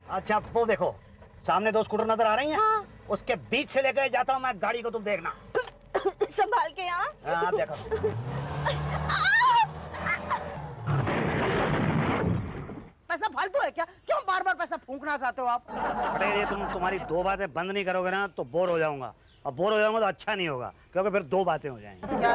अच्छा वो देखो, सामने 2 स्कूटर नजर आ रही हैं। हाँ। उसके बीच से लेकर जाता हूँ मैं गाड़ी को, तुम देखना। संभाल के। यहाँ हाँ देखो। पैसा फालतू है क्या? क्यों बार बार पैसा फूंकना चाहते हो आप? अरे ये तुम्हारी 2 बातें बंद नहीं करोगे ना तो बोर हो जाऊंगा, और बोर हो जाऊंगा तो अच्छा नहीं होगा, क्योंकि फिर 2 बातें हो जाएंगी। क्या?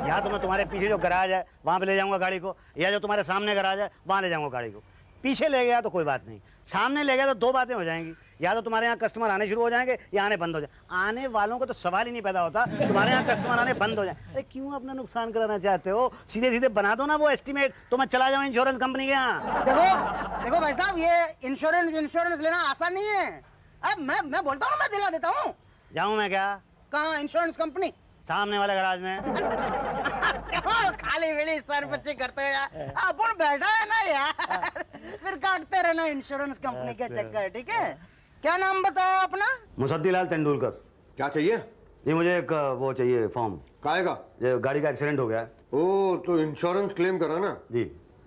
या तो मैं तुम्हारे पीछे जो गैराज है वहां पे ले जाऊंगा गाड़ी को, या जो तुम्हारे सामने गैराज है वहां ले जाऊंगा गाड़ी को। पीछे ले गया तो कोई बात नहीं, सामने ले गया तो 2 बातें हो जाएंगी। या तो तुम्हारे यहाँ कस्टमर आने शुरू हो जाएंगे या आने बंद हो जाए। आने वालों को तो सवाल ही नहीं पैदा होता, तुम्हारे यहाँ कस्टमर आने बंद हो जाए। अरे क्यों अपना नुकसान कराना चाहते हो? सीधे सीधे बना दो ना वो एस्टीमेट, तो मैं चला जाऊँ इंश्योरेंस कंपनी के यहाँ। देखो भाई साहब, ये इंश्योरेंस लेना आसान नहीं है। अरे मैं बोलता हूँ, मैं दिला देता हूँ। जाऊँ मैं क्या? कहाँ? इंश्योरेंस कंपनी सामने वाले गैराज में। खाली वेली सर बच्चे करते हो यार, अपन बैठा है ना यार, फिर काटते रहना इंश्योरेंस कंपनी के चक्कर। ठीक है, क्या नाम बताया अपना? मुसद्दीलाल तेंदुलकर। क्या चाहिए? ये मुझे एक वो चाहिए फॉर्म। काहे का? ये गाड़ी का एक्सीडेंट हो गया है। ओ, तो इंश्योरेंस क्लेम करा ना? जी।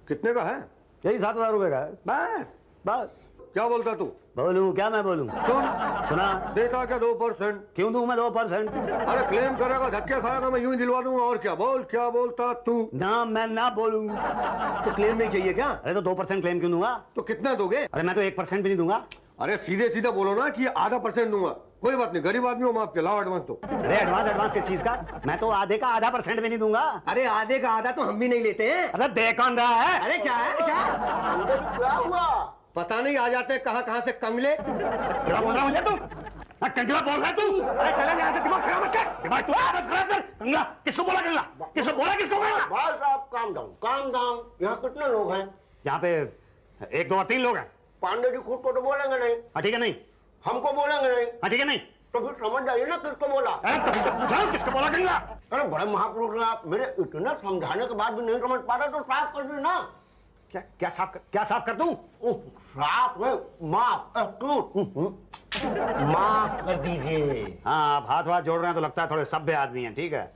कितने का है? यही 7,000 रुपए का है। बस। क्या बोलता तू? बोलूं क्या? मैं बोलूं? सुना? देता क्या 2%? क्यों दूं मैं 2%? अरे क्लेम करेगा, धक्के खाएगा, मैं यूं ही दिलवा दूंगा। और क्या बोलता तू? ना मैं ना बोलूं। तो क्लेम नहीं चाहिए क्या? अरे तो 2% क्लेम क्यों दूंगा? तो कितना दोगे? अरे मैं तो 1% भी नहीं दूंगा। अरे सीधे सीधे बोलो ना कि ½ % दूंगा। कोई बात नहीं, गरीब आदमी हो, माफ के लाओ एडवांस। तो अरे एडवांस किस चीज का? मैं तो आधे का ½ % भी नहीं दूंगा। अरे आधे का आधा तो हम भी नहीं लेते हैं। अरे दे कौन रहा है? अरे क्या है? क्या हुआ? पता नहीं, आ जाते हैं कहां से कंगले। क्या बोल रहा मुझे तू? कंगला बोल रहा है तू? अरे चला यहाँ से, दिमाग खराब मत कर। दिमाग तू खराब कर। कंगला किसको बोला? कंगला किसको बोला? भाई साहब काम डाउन। यहाँ कितने लोग हैं? यहाँ पे 1, 2 और 3 लोग हैं। पांडे जी खुद को तो बोलेंगे नहीं। हाँ ठीक है नहीं। हमको बोलेंगे नहीं। हाँ ठीक है नहीं। तो फिर समझ जाइए ना किसको बोला। अरे तभी तो पूछा किसको बोला कंगला। अरे बड़े महापुरुष हैं आप, मेरे इतने समझाने के बाद भी नहीं समझ पा रहे तो साफ कर दी ना। क्या साफ कर दूं? साफ में माफ कर दीजिए। हाँ, आप हाथ जोड़ रहे हैं तो लगता है थोड़े सभ्य आदमी हैं। ठीक है,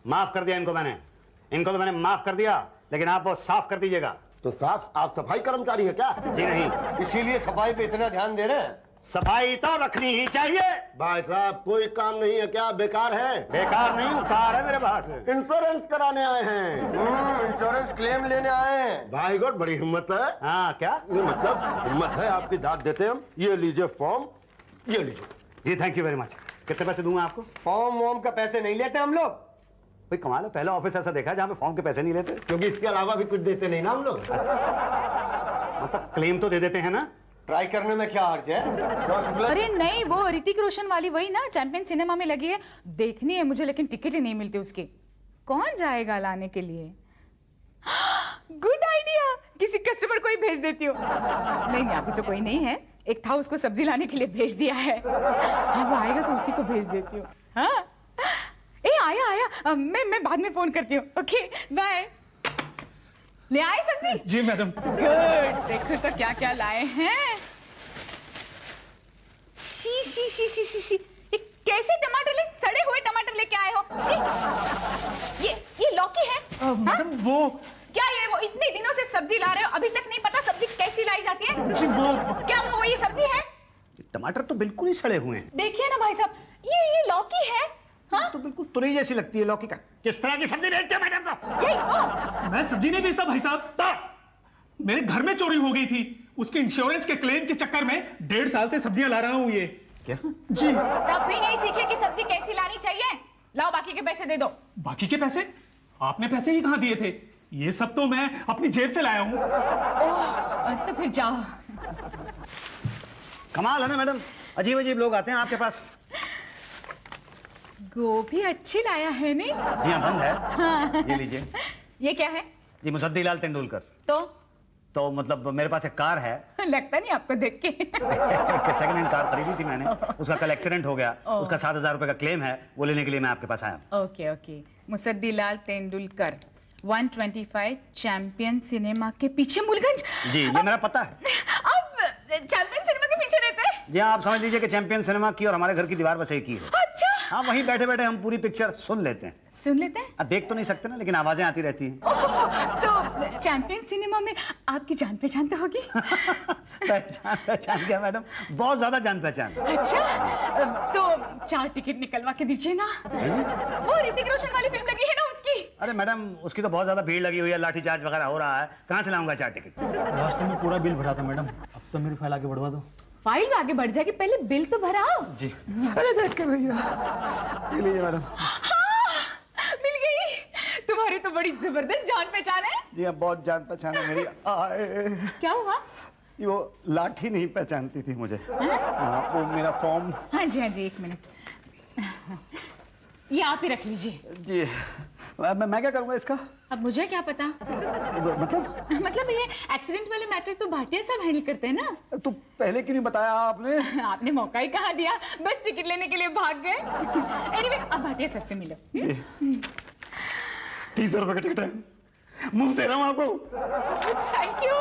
माफ कर दिया इनको मैंने माफ कर दिया, लेकिन आप वो साफ कर दीजिएगा। तो साफ आप सफाई कर्मचारी है क्या? जी नहीं। इसीलिए सफाई पे इतना ध्यान दे रहे हैं। सफाई तो रखनी ही चाहिए। भाई साहब कोई काम नहीं है क्या? बेकार है? बेकार नहीं हूँ, कार है मेरे पास। इंश्योरेंस कराने आए हैं। इंश्योरेंस क्लेम लेने आए हैं। भाई गॉड बड़ी हिम्मत है। हाँ क्या? ये मतलब हिम्मत है आपकी, दाद देते हम। ये लीजिए फॉर्म, ये लीजिए। जी थैंक यू वेरी मच। कितने पैसे दूंगा आपको? फॉर्म का पैसे नहीं लेते हम लोग। भाई कमाल है, पहला ऑफिस ऐसा देखा जहाँ पे फॉर्म के पैसे नहीं लेते। क्योंकि इसके अलावा भी कुछ देते नहीं ना हम लोग। मतलब क्लेम तो दे देते हैं ना? ट्राई करने में क्या हर्ज है? अरे नहीं, वो ऋतिक रोशन वाली वही ना, चैंपियन सिनेमा में लगी है। देखनी है मुझे, लेकिन टिकट ही नहीं मिलती उसकी। कौन जाएगा लाने के लिए? गुड आइडिया, किसी कस्टमर को ही भेज देती हूँ। नहीं अभी तो कोई नहीं है, एक था उसको सब्जी लाने के लिए भेज दिया है। अब आएगा तो उसी को भेज देती हूँ। हाँ आया। मैं बाद में फोन करती हूँ। Okay bye. ले आए सब्जी? जी मैडम। गुड। देखो तो क्या क्या लाए हैं। शी ये कैसे टमाटर सड़े हुए टमाटर लेके आए हो? शी। ये लौकी है? मैडम वो क्या वो इतने दिनों से सब्जी ला रहे हो, अभी तक नहीं पता सब्जी कैसी लाई जाती है? जी वो क्या वो वही सब्जी है? टमाटर तो बिल्कुल ही सड़े हुए हैं। देखिए ना भाई साहब, ये लौकी है। हाँ? तो बिल्कुल तुरई जैसी लगती है लौकी का। किस तरह की सब्जी बेचते हैं मैडम को? यही तो। मैं सब्जी नहीं बेचता भाई साहब। तो मेरे घर में चोरी हो गई थी, उसके इंश्योरेंस के क्लेम के चक्कर में 1.5 साल से सब्जियां ला रहा हूँ। ये क्या? जी। तब भी नहीं सीखे कि सब्जी कैसी लानी चाहिए? लाओ बाकी के पैसे दे दो। बाकी के पैसे? आपने पैसे ही कहाँ दिए थे? ये सब तो मैं अपनी जेब से लाया हूँ। तो फिर जाओ। कमाल है ना मैडम, अजीब लोग आते हैं आपके पास। गोभी अच्छी लाया है नहीं? जी हाँ, बंद है। हाँ। ये लीजिए। ये क्या है? जी मुसद्दीलाल तेंदुलकर। तो मतलब मेरे पास एक कार है। लगता नहीं आपको देख के। एक सेकंड हैंड कार खरीदी थी मैंने, उसका कल एक्सीडेंट हो गया, उसका 7,000 रुपए का क्लेम है, वो लेने के लिए मैं आपके पास आया। Okay. Musaddilal Tendulkar 125 champion cinema के पीछे मूलगंज। जी ये मेरा पता है। अब चैंपियन सिनेमा के पीछे रहते हैं? जी हाँ, आप समझ लीजिए कि चैंपियन सिनेमा की और हमारे घर की दीवार बस एक ही है। अच्छा। हाँ, वहीं बैठे बैठे हम पूरी पिक्चर सुन लेते हैं। सुन लेते हैं? देख तो नहीं सकते ना, लेकिन आवाजें आती रहती हैं। तो चैंपियन सिनेमा में आपकी जान पहचान तो होगी। पहचान पहचान क्या मैडम, बहुत ज्यादा जान पहचान। अच्छा, तो 4 टिकट निकलवा के दीजिए ना। वो ऋतिक रोशन वाली फिल्म लगी है ना उसकी। अरे मैडम उसकी तो बहुत ज्यादा भीड़ लगी हुई है, लाठीचार्ज वगैरह हो रहा है, कहाँ से लाऊंगा 4 टिकट? लास्ट टाइम में पूरा बिल भरा था मैडम, अब तो मेरी फाइल आगे बढ़वा दो। फाइल आगे बढ़ जाएगी, पहले बिल तो भराओ। जी। अरे देख के भैया, ये लीजिए मैडम। मिल गई। तुम्हारी तो बड़ी जबरदस्त जान पहचान है। जी अब बहुत जान पहचान है मेरी। क्या हुआ? वो लाठी नहीं पहचानती थी मुझे। हाँ, वो मेरा फॉर्म। हाँ जी 1 मिनट, ये आप ही रख लीजिए। जी मैं क्या करूँगा इसका? अब मुझे क्या पता। मतलब ये एक्सीडेंट वाले मैटर तो भाटिया साहब हैंडल करते हैं ना। तो पहले क्यों नहीं बताया आपने? आपने मौका ही कहाँ दिया, बस टिकट लेने के लिए भाग गए। एनीवे, अब भाटिया साहब से मिलो। 30 रुपए का टिकट है, मुफ्त दे रहा हूँ आपको। Thank you.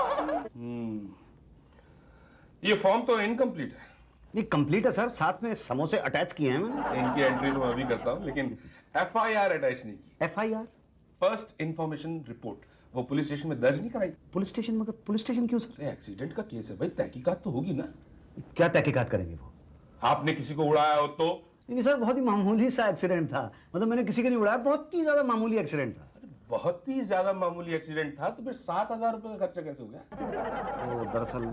ये फॉर्म तो इनकम्प्लीट है। ये कंप्लीट है सर, साथ में समोसे अटैच किए हैं मैंने। इनकी एंट्री तो मैं अभी करता हूँ, लेकिन FIR अटैच नहीं की। FIR? फर्स्ट इंफॉर्मेशन रिपोर्ट, वो पुलिस स्टेशन में दर्ज नहीं कराई। Police station? मगर पुलिस स्टेशन क्यों सर? एक्सीडेंट का केस है भाई, तहकीकात तो होगी ना। क्या तहकीकात करेंगे वो? आपने किसी को उड़ाया हो तो? नहीं सर, बहुत ही मामूली सा एक्सीडेंट था, मतलब मैंने किसी को नहीं उड़ाया, बहुत ही ज्यादा मामूली एक्सीडेंट था। बहुत ही ज्यादा मामूली एक्सीडेंट था तो फिर 7,000 रुपए का खर्चा कैसे हो गया? वो दरअसल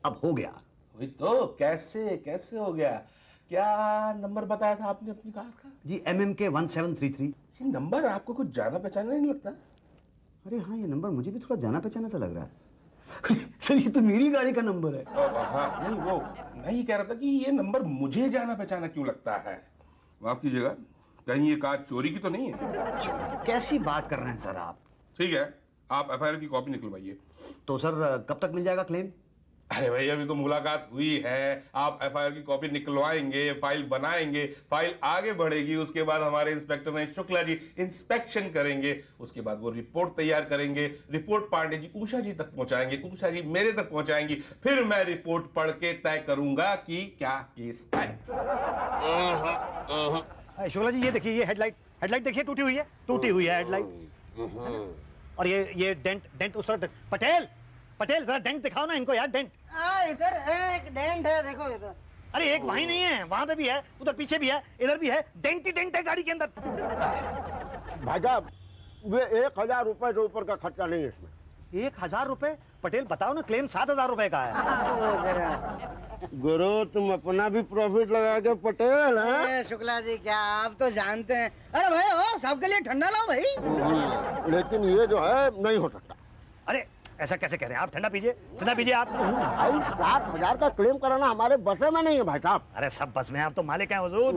अब हो गया। वही तो, कैसे हो गया? क्या नंबर बताया था आपने अपनी कार का? जी MMK 1733। ये नंबर आपको कुछ जाना पहचाना नहीं लगता? अरे हाँ, ये नंबर मुझे भी थोड़ा जाना पहचाना सा लग रहा है। सर ये तो मेरी गाड़ी का नंबर है। हाँ नहीं, वो मैं ये कह रहा था कि ये नंबर मुझे जाना पहचाना क्यों लगता है? माफ कीजिएगा, कहीं ये कार चोरी की तो नहीं है? कैसी बात कर रहे हैं सर आप? ठीक है, आप FIR की कॉपी निकलवाइए। तो सर कब तक मिल जाएगा क्लेम? अरे भाई अभी तो मुलाकात हुई है, आप FIR की कॉपी निकलवाएंगे, फाइल बनाएंगे, फाइल आगे बढ़ेगी, उसके बाद हमारे इंस्पेक्टर ने शुक्ला जी इंस्पेक्शन करेंगे, उसके बाद वो रिपोर्ट तैयार करेंगे, रिपोर्ट पांडे जी उषा जी तक पहुंचाएंगे, उषा जी मेरे तक पहुंचाएंगी, फिर मैं रिपोर्ट पढ़ के तय करूंगा कि क्या केस है। शुक्ला जी ये देखिए, ये हेडलाइट देखिए, टूटी हुई है हेडलाइट। और ये डेंट उस तरह। पटेल जरा डेंट दिखाओ ना इनको यार, डेंट। इधर एक डेंट है, देखो इधर। अरे एक वहीं नहीं है, वहां पे भी है, उधर पीछे भी है, इधर भी है, डेंट ही डेंट है गाड़ी के अंदर। भाई साहब ये 1,000 रुपए से ऊपर का खर्चा नहीं है इसमें। 1,000 रुपए? पटेल बताओ ना, क्लेम 7,000 रुपए का है। वो जरा गुरु तुम अपना भी प्रॉफिट लगा के पटेल है। शुक्ला जी क्या आप तो जानते हैं। अरे भाई ओ सबके लिए ठंडा लाओ भाई। लेकिन ये जो है नहीं हो सकता। अरे ऐसा कैसे कह रहे हैं आप? ठंडा पीजिए आप। भाई 7,000 का क्लेम कराना हमारे बसे में नहीं है भाई साहब। अरे सब बस में, आप तो मालिक हैं हुजूर।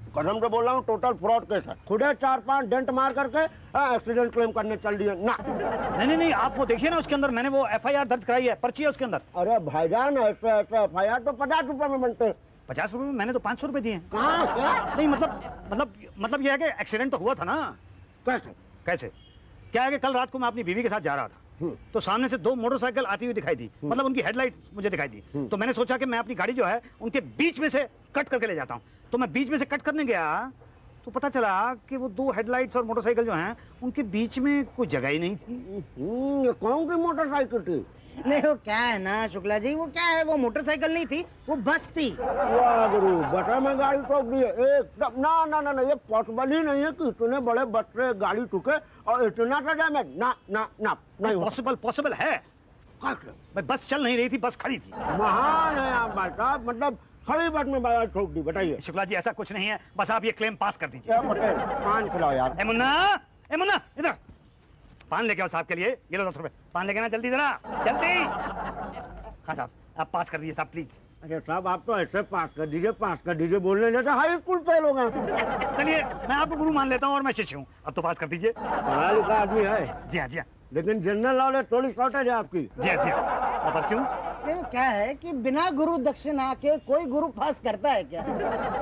कसम से बोल रहा हूँ, टोटल फ्रॉड केस है। खुद 4-5 डेंट मार करके एक्सीडेंट क्लेम करने चल दिए ना। नहीं आप वो देखिए ना, उसके अंदर मैंने वो FIR दर्ज कराई है, पर्ची है उसके अंदर। अरे भाईजान ऐसे FIR तो 50 रुपए में बनते हैं। 50 रुपए में? मैंने तो 500 रुपए दिए हैं। कहाँ क्या? नहीं मतलब ये है कि एक्सीडेंट तो हुआ था ना। कैसे? क्या है कि कल रात को मैं अपनी बीवी के साथ जा रहा था, तो सामने से 2 मोटरसाइकिल आती हुई दिखाई दी, मतलब उनकी हेडलाइट मुझे दिखाई दी। तो मैंने सोचा कि मैं अपनी गाड़ी जो है उनके बीच में से कट करके ले जाता हूँ। तो मैं बीच में से कट करने गया तो पता चला कि वो 2 हेडलाइट्स और मोटरसाइकिल जो हैं उनके बीच में कोई जगह ही नहीं थी। ये कौन सी मोटरसाइकिल थी? नहीं वो क्या है ना शुक्ला जी, वो क्या है, वो मोटरसाइकिल नहीं थी, वो बस थी। वाह गुरु, बटा में गाड़ी ठोक दी है एकदम। ना ये पॉसिबल ही नहीं है कि इतने बड़े बस से गाड़ी ठुके और इतना सा डैमेज। ना नहीं पॉसिबल है। भाई बस चल नहीं रही थी, बस खड़ी थी। महान है आप भाई साहब, मतलब खड़ी बस में गाड़ी ठोक दी। बताइए शुक्ला जी ऐसा कुछ नहीं है, बस आप ये क्लेम पास कर दीजिए। पटेल पान खिलाओ यार। ए मुन्ना इधर पान लेके आओ साहब के लिए। ये लो 10 रुपए, पान लेके ना, जल्दी जरा जल्दी। हाँ साहब आप पास कर दीजिए साहब प्लीज। अरे साहब आप तो ऐसे पास कर दीजिए बोलने जैसे हाई स्कूल फेल हो गए। चलिए मैं आपको गुरु मान लेता हूँ और मैं शिष्य हूँ, अब तो पास कर दीजिए। पढ़ा लिखा आदमी है। जी हाँ लेकिन जनरल नॉलेज थोड़ी शॉर्टेज है आपकी। जी हाँ। पर क्यों? वो क्या है कि बिना गुरु दक्षिणा के कोई गुरु पास करता है क्या?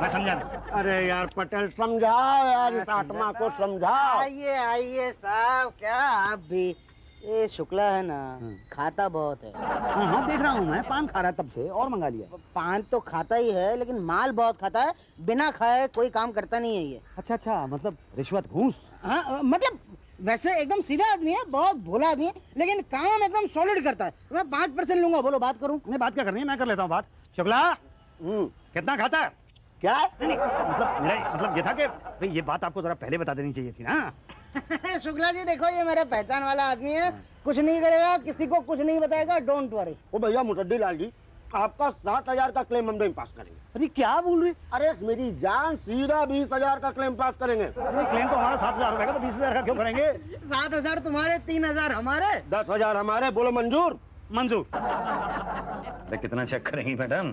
मैं समझा नहीं। अरे यार पटेल समझाओ यार, इस आत्मा को समझाओ। आइए साहब, क्या आप भी। ये शुक्ला है ना, खाता बहुत है। हाँ देख रहा हूँ मैं, पान खा रहा है तब से, और मंगा लिया। पान तो खाता ही है लेकिन माल बहुत खाता है, बिना खाए कोई काम करता नहीं है ये। अच्छा मतलब रिश्वत घूस? हाँ मतलब वैसे एकदम सीधा आदमी है, बहुत भोला आदमी है, लेकिन काम एकदम सॉलिड करता है। मैं 5% लूंगा, बोलो बात करूं? नहीं बात क्या करनी है, मैं कर लेता हूँ बात। शुक्ला कितना खाता है? क्या? नहीं नहीं, मतलब मेरा मतलब ये था कि भाई ये बात आपको जरा पहले बता देनी चाहिए थी ना। शुक्ला जी देखो, ये मेरा पहचान वाला आदमी है, कुछ नहीं करेगा, किसी को कुछ नहीं बताएगा, डोंट वरी। ओ भैया मुसद्दी लाल जी, आपका 7,000 का क्लेम हम नहीं पास करेंगे। अरे क्या बोल रहे? अरे मेरी जान, सीधा 20,000 का क्लेम पास करेंगे। अरे क्लेम तो हमारा 7,000 रुपए का, तो 20,000 का क्यों करेंगे? 7,000 तुम्हारे, 3,000 हमारे। 10,000 हमारे, बोलो मंजूर? मंजूर। अरे कितना चेक करेंगी मैडम,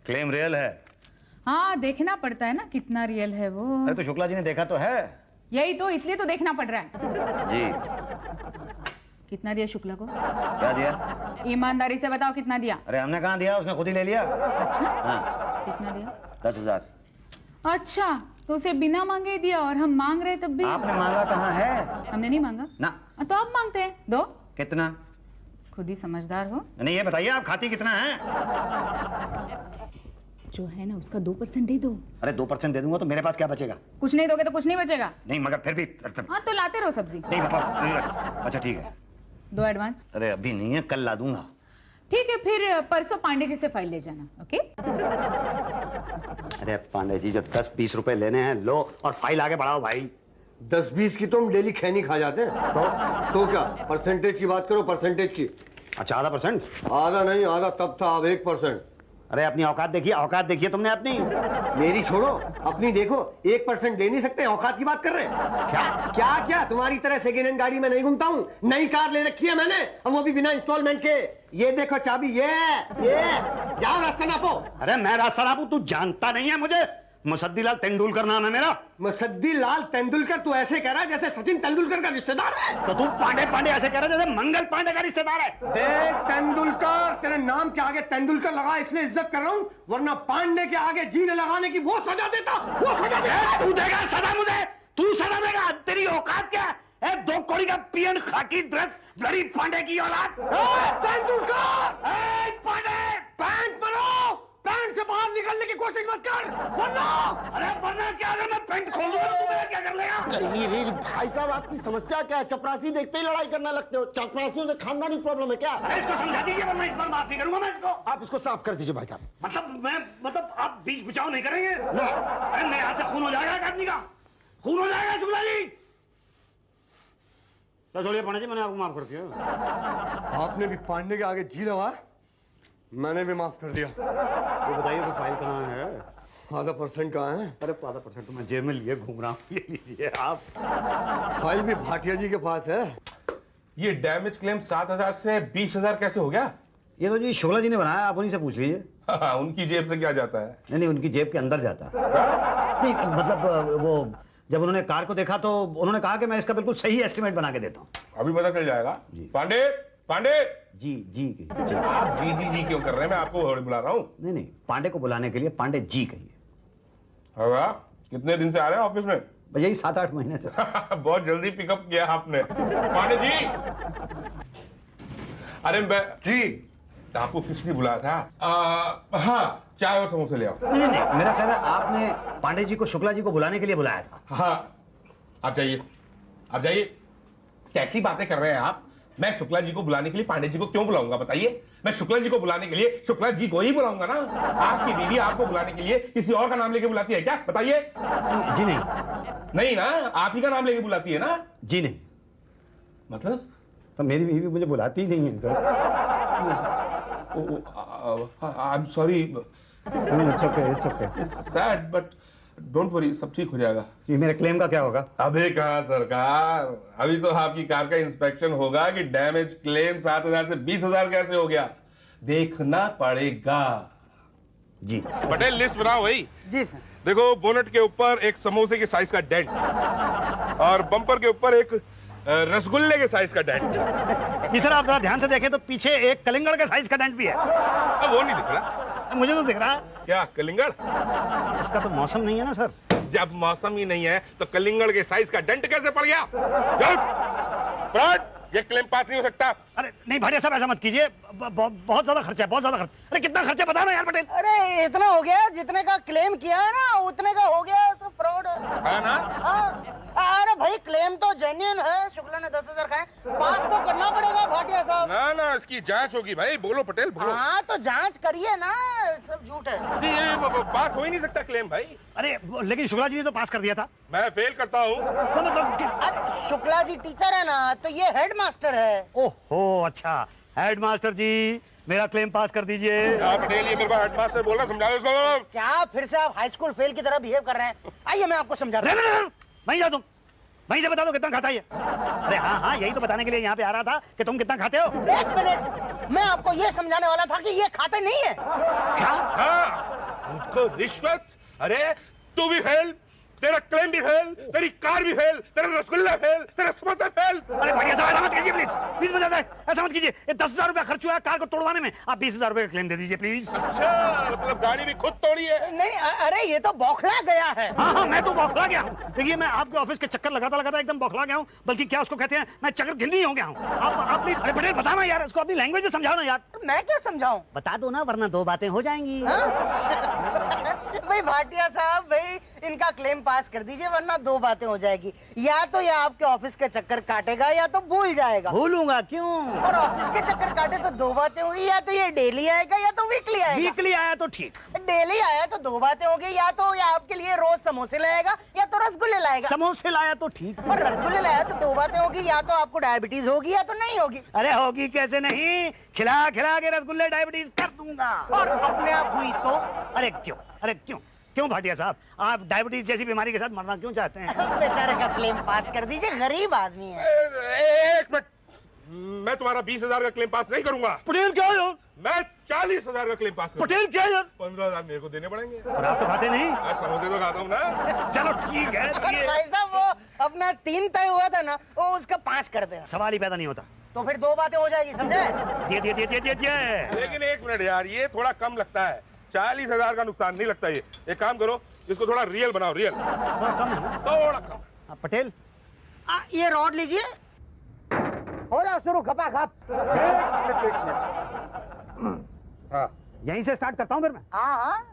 क्लेम रियल है। हाँ देखना पड़ता है ना कितना रियल है वो। अरे तो शुक्ला जी ने देखा तो है। यही तो, इसलिए तो देखना पड़ रहा है। जी कितना दिया शुक्ला को? क्या दिया? ईमानदारी से बताओ कितना दिया? अरे हमने कहाँ दिया, उसने खुद ही ले लिया। अच्छा हाँ कितना दिया? 10,000। अच्छा तो उसे बिना मांगे ही दिया, और हम मांग रहे तब भी? आपने मांगा कहाँ है? हमने नहीं मांगा ना। तो आप मांगते हैं, दो। कितना? खुद ही समझदार हो। नहीं ये बताइए आप खाती कितना है? जो है ना उसका 2% दे दो। अरे 2% दे दूंगा तो मेरे पास क्या बचेगा? कुछ नहीं दोगे तो कुछ नहीं बचेगा। नहीं मगर फिर भी हाँ तो लाते रहो सब्जी। नहीं मतलब अच्छा ठीक है। दो एडवांस। अरे अभी नहीं है, कल ला दूंगा। ठीक है फिर परसों पांडे जी से फाइल ले जाना। ओके। अरे पांडे जी जो 10-20 रुपए लेने हैं लो, और फाइल आगे बढ़ाओ भाई। 10-20 की तो हम डेली खैनी खा जाते हैं। तो क्या परसेंटेज की बात करो, परसेंटेज की। अच्छा आधा परसेंट? आधा नहीं, आधा तब था, अब 1%। अरे अपनी औकात देखिए, औकात देखिए तुमने अपनी। मेरी छोड़ो, अपनी देखो। 1% दे नहीं सकते, औकात की बात कर रहे हैं क्या? क्या क्या तुम्हारी तरह सेकेंड हैंड गाड़ी में नहीं घूमता हूँ, नई कार ले रखी है मैंने, और वो भी बिना इंस्टॉलमेंट के। ये देखो चाबी, ये जाओ रास्ता नापो। अरे मैं रास्ता नापू? तू जानता नहीं है मुझे, मुसद्दी लाल तेंदुलकर नाम है मेरा। मुसद्दी लाल तेंदुलकर? तू ऐसे कह रहा है जैसे सचिन तेंदुलकर का रिश्तेदार है। तो तू पांडे पांडे ऐसे कह रहा है जैसे मंगल पांडे का रिश्तेदार है। देख तेंदुलकर, तेरे नाम के आगे तेंदुलकर लगा इसलिए इज्जत कर रहा हूँ, वरना पांडे के आगे जीने लगाने की वो सजा देता, वो सजा देता। तू देगा सजा मुझे? तू सजा देगा? तेरी औकात क्या है? 2 कौड़ी का पीएन खाकी ड्रेस, ब्लडी पांडे की औलाद। तेंदुलकर पांडे पैंट पहनो, पैंट से बाहर निकलने की कोशिश मत कर, वरना। अरे वरना क्या? अगर मैं पैंट खोल दूंगा तो तू मेरा क्या कर लेगा? अरे भाई साहब, आपकी समस्या क्या है? चपरासी देखते ही लड़ाई करने लगते हो। चपरासियों से खानदानी प्रॉब्लम है क्या? अरे इसको समझा दीजिए वरना इस बार माफ नहीं करूंगा मैं इसको। आप इसको साफ कर दीजिए भाई साहब। मतलब आप बीच बचाव नहीं करेंगे? अरे मेरे हाथ से खून हो जाएगा एक आदमी का, खून हो जाएगा शुक्ला जी। तो छोड़िए पांडे जी, मैंने आपको माफ कर दिया। आपने भी पांडे के आगे जी लगा, मैंने भी माफ कर दिया। तो बताइए तो फाइल कहाँ है? आधा % कहाँ है? अरे आधा % तो मैं जेब में लिए घूम रहा हूँ, ये लीजिए आप। फाइल भी भाटिया जी के पास है। ये डैमेज क्लेम 7,000 से 20,000 कैसे हो गया? ये तो जी शुक्ला जी ने बनाया, आप उन्हीं से पूछ लीजिए। हाँ, उनकी जेब से क्या जाता है? नहीं उनकी जेब के अंदर जाता है। नहीं मतलब वो जब उन्होंने कार को देखा तो उन्होंने कहा कि मैं इसका बिल्कुल सही एस्टिमेट बना के देता हूँ। अभी पता चल जाएगा। पांडे पांडे जी आप जी क्यों कर रहे हैं? मैं आपको बुला रहा हूँ। नहीं पांडे को बुलाने के लिए पांडे जी कहिए। कितने दिन से आ रहे हैं ऑफिस में? यही 7-8 महीने से। बहुत जल्दी पिकअप किया आपने पांडे जी। अरे जी आपको किसने बुलाया था? हाँ चाय और समोसे ले आओ। नहीं मेरा ख्याल है आपने पांडे जी को शुक्ला जी को बुलाने के लिए बुलाया था। हाँ आप जाइए। कैसी बातें कर रहे हैं आप? मैं शुक्ला जी को बुलाने के लिए पांडे जी को क्यों बुलाऊंगा बताइए? मैं शुक्ला जी को बुलाने के लिए शुक्ला जी को ही बुलाऊंगा ना। आपकी बीवी आपको बुलाने के लिए किसी और का नाम लेके बुलाती है क्या? बताइए। जी नहीं ना, आप ही का नाम लेके बुलाती है ना? जी नहीं। मतलब? तो मेरी बीवी मुझे बुलाती ही नहीं है sir. I am sorry. It's okay. Sad but don't worry, सब ठीक हो जाएगा। जी मेरे क्लेम का क्या होगा? अभी कहाँ सरकार, अभी तो आपकी कार का इंस्पेक्शन होगा कि डैमेज क्लेम 7,000 से 20,000 कैसे हो गया, देखना पड़ेगा। जी पटेल लिस्ट बनाओ भाई। जी सर। देखो बोनट के ऊपर एक समोसे के साइज का डेंट, और बम्पर के ऊपर एक रसगुल्ले के साइज का डेंट। जी सर आप जरा ध्यान से देखें तो पीछे एक कलिंगड़ के साइज का डेंट भी है। अब वो नहीं दिख रहा। मुझे तो दिख रहा है। क्या कलिंगड़? इसका तो मौसम नहीं है ना सर। जब मौसम ही नहीं है तो कलिंगड़ के साइज का डेंट कैसे पड़ गया? ये क्लेम पास नहीं हो सकता। अरे नहीं भाटिया साहब ऐसा मत कीजिए, बहुत ज्यादा खर्चा है, बहुत ज्यादा खर्चा। अरे कितना खर्चा बताओ ना यार पटेल। अरे इतना हो गया, जितने का क्लेम किया है ना उतने का हो गया, तो फ्रॉड है ना? अरे भाई क्लेम तो जेन्युइन है, शुक्ला ने 10,000 खाए, पास तो करना पड़ेगा भाटिया साहब। ना ना, इसकी जांच होगी भाई। बोलो पटेल, बोलो। हाँ तो जांच करिए ना, सब झूठ है। ये पास हो ही नहीं सकता क्लेम भाई। अरे लेकिन शुक्ला जी ने तो पास कर दिया था। मैं फेल करता हूँ। तो मतलब अरे शुक्ला जी टीचर है ना, तो ये हेड मास्टर है। ओहो अच्छा, हेडमास्टर जी मेरा क्लेम पास कर दीजिए। पटेल, ये मेरे को हेडमास्टर बोल रहा, समझाओ इसको। क्या फिर से आप हाई स्कूल फेल की तरह बिहेव कर रहे हैं? आइए मैं आपको समझा रहा हूँ। वहीं जा तुम, वहीं से बता दो कितना खाता है ये। अरे हाँ, यही तो बताने के लिए यहाँ पे आ रहा था कि तुम कितना खाते हो। एक मिनट, मैं आपको ये समझाने वाला था कि ये खाते नहीं है। क्या? हाँ, मुझको रिश्वत। अरे तू भी फेल, तेरा क्लेम भी फेल, तेरी कार भी फेल, तेरा रसगुल्ला फेल, तेरा समोसा फेल। अरे बढ़िया साहब, ऐसा मत कीजिए प्लीज, प्लीज बता दें, ऐसा मत कीजिए। ये 10,000 रुपया खर्च हुआ है कार को तोड़वाने में, आप 20,000 रुपए का क्लेम दे दीजिए प्लीज। अच्छा, मतलब गाड़ी भी खुद तोड़ी है? नहीं, अरे ये तो बौखला गया है। हाँ, मैं तो बौखला गया हूँ। देखिए मैं आपके ऑफिस के चक्कर लगाता एकदम बौखला गया हूँ, बल्कि क्या उसको कहते हैं, मैं चक्कर गिल्ली हो गया हूँ। आप प्लीज, अरे पटेल बताना यार, इसको अपनी लैंग्वेज में समझाओ ना यार। मैं क्या समझाऊं? बता दो ना, वरना दो बातें हो जाएंगी। भाई भाटिया साहब, भाई इनका क्लेम पास कर दीजिए, वरना दो बातें हो जाएगी। या तो ये आपके ऑफिस के चक्कर काटेगा, या तो भूल जाएगा। भूलूंगा क्यों? और ऑफिस के चक्कर काटे तो दो बातें होगी, या तो ये डेली आएगा या तो वीकली आएगा। वीकली आया तो ठीक, डेली आया तो दो बातें होगी, या तो ये आपके लिए रोज समोसे लाएगा या तो रसगुल्ले लाएगा। समोसे लाया तो ठीक, और रसगुल्ले लाया तो दो बातें होगी, या तो आपको डायबिटीज होगी या तो नहीं होगी। अरे होगी कैसे नहीं, खिला खिला के रसगुल्ले डायबिटीज कर दूंगा। और अपने आप हुई तो? अरे क्यों भाटिया साहब, आप डायबिटीज जैसी बीमारी के साथ मरना क्यों चाहते हैं? बेचारे का क्लेम पास कर दीजिए, गरीब आदमी है। एक मिनट, मैं तुम्हारा 20,000 का क्लेम पास नहीं करूंगा। पटेल क्या यार? मैं 40,000 का क्लेम पास करूंगा। पटेल क्या यार? 15,000 मेरे को देने पड़ेंगे। और आप तो खाते नहीं। मैं समोसे तो खाता हूँ ना। चलो ठीक है, अरे भाई साहब, वो अपना 3 तय हुआ था ना, वो उसका 5 कर देना। सवाल ही पैदा नहीं होता। तो फिर दो बातें हो जाएगी, समझे? दिए। लेकिन एक मिनट यार, ये थोड़ा कम लगता है। 40,000 का नुकसान नहीं लगता ये। एक काम करो, इसको थोड़ा रियल बनाओ, रियल। थोड़ा कम है ना? थोड़ा कम। पटेल ये रॉड लीजिए, हो जाओ शुरू, खपा खप। एक मिनट। हाँ, यहीं से स्टार्ट करता हूँ फिर मैं। हाँ,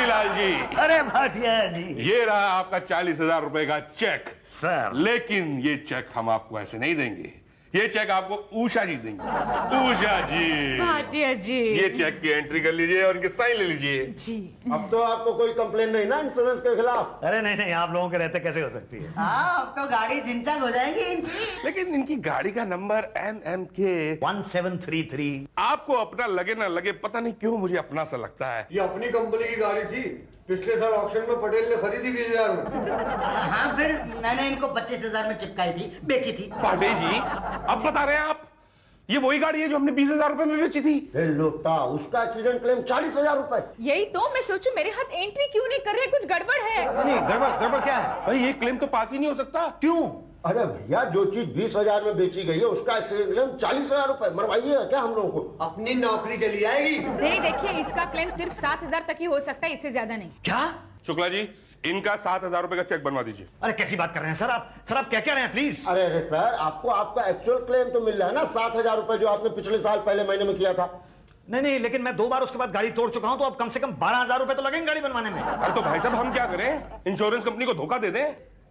लाल जी, अरे भाटिया जी, ये रहा आपका 40,000 रुपए का चेक। सर लेकिन ये चेक हम आपको ऐसे नहीं देंगे, ये चेक आपको उषा जी देंगे। उषा जी, भाटिया जी, ये चेक की एंट्री कर लीजिए और इनके साइन ले लीजिए। जी। अब तो आपको कोई कंप्लेन नहीं ना इंश्योरेंस के खिलाफ? अरे नहीं, आप लोगों के रहते कैसे हो सकती है? हाँ, अब तो गाड़ी झिंझक हो जाएगी इनकी। लेकिन इनकी गाड़ी का नंबर MMK 1733। आपको अपना लगे ना लगे, पता नहीं क्यों मुझे अपना सा लगता है। ये अपनी कंपनी की गाड़ी थी, पिछले साल ऑक्शन में पटेल ने खरीदी 20,000 में। हाँ, फिर मैंने इनको 25,000 में चिपकाई थी, बेची थी। पांडे जी, अब बता रहे हैं आप, ये वही गाड़ी है जो हमने 20,000 रुपए में बेची थी? लोटा, उसका एक्सीडेंट क्लेम 40,000 रुपए। यही तो मैं सोचूं, मेरे हाथ एंट्री क्यों नहीं कर रहे, कुछ गड़बड़ है। नहीं, गड़बड़ क्या है? भाई ये क्लेम तो पास ही नहीं हो सकता। क्यों? अरे भैया, जो चीज 20,000 में बेची गई है उसका एक्सीडेंट क्लेम 40,000 रुपए। मरवाइए क्या हम लोगों को? अपनी नौकरी चली जाएगी। नहीं देखिए, इसका क्लेम सिर्फ 7,000 तक ही हो सकता है, इससे ज्यादा नहीं। क्या? शुक्ला जी, इनका 7,000 रुपए का चेक बनवा दीजिए। अरे कैसी बात कर रहे हैं सर आप? सर आप क्या कह रहे हैं प्लीज? अरे सर, आपको आपका एक्चुअल क्लेम तो मिल रहा है ना, 7,000 रुपए जो आपने पिछले साल पहले महीने में किया था। नहीं, लेकिन मैं 2 बार उसके बाद गाड़ी तोड़ चुका हूं, तो अब कम से कम 12,000 रुपए तो लगेंगे गाड़ी बनवाने में। अरे तो भाई साहब, हम क्या करें? इंश्योरेंस कंपनी को धोखा दे दें?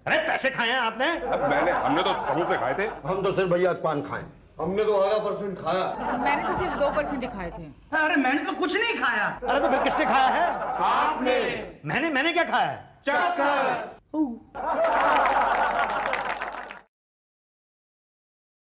अरे पैसे खाए हैं आपने? अब हमने तो समोसे खाए थे। हम तो सिर्फ भैया पान खाएं। हमने तो 0.5% खाया। मैंने तो सिर्फ 2% ही खाए थे। अरे मैंने तो कुछ नहीं खाया। अरे तो फिर किसने खाया है? आपने। मैंने क्या खाया है? चक्कर।